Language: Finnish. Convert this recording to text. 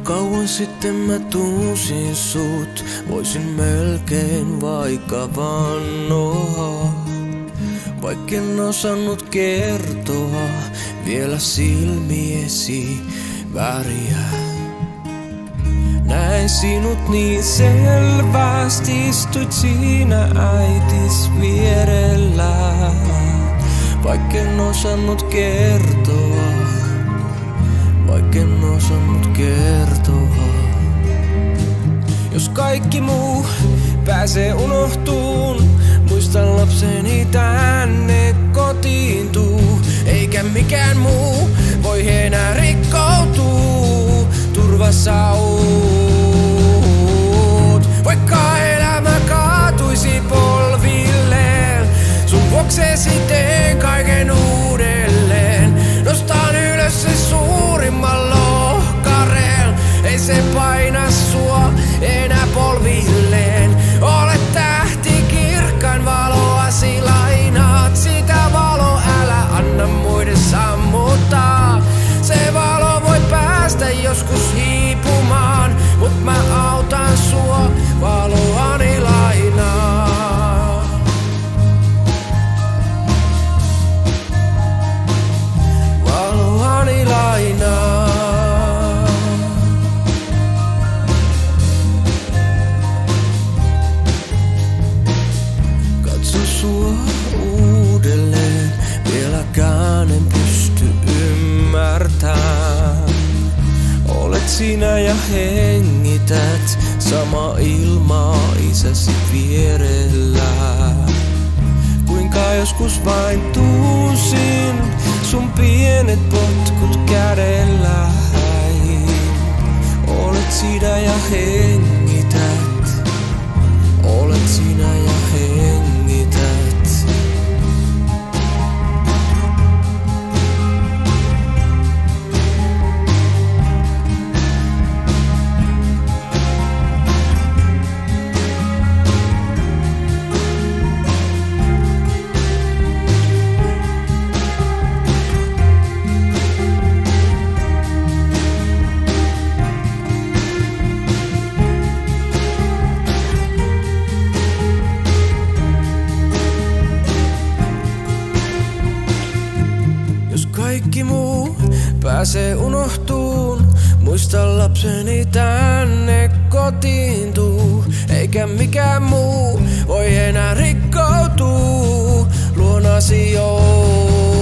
Kauan sitten mä tunsin sut, voisin melkein vaikka vannoa. Vaikken osannut kertoa vielä silmiesi väriä. Näin sinut niin selvästi, istuit siinä äitis vierellä. Vaikken osannut kertoa, vaikken osannut kertoa. Jos kaikki muu pääsee unohtuun, muistan lapseni tänne kotiin tuu. Eikä mikään muu voi enää rikkoutuu, turvassa oot. Vaikka elämä kaatuisi polvilleen, sun vuoksesi teen kaiken uudelleen. Nostan ylös se suurimman lohkareen, ei se paina sua enää polvilleen. Olet tähti kirkkain valoasi, lainaat sitä valoa, älä anna muiden sammuttaa. Se valo voi päästä joskus hiipumaan, mut mä autan sua, valoani lainaa. Valoani lainaa. Katso sua uudelleen, vieläkään en pysty ymmärtämään. Olet sinä ja hengität sama ilma isäsi vierellä. Kuinka joskus vain tunsin sun pienet potkut kädellä. Olet sinä ja hengität, olet sinä ja hengität. Kaikki muu pääsee unohtuun, muista lapseni tänne kotiin tuu. Eikä mikään muu voi enää rikkoutuu, luonasi oot.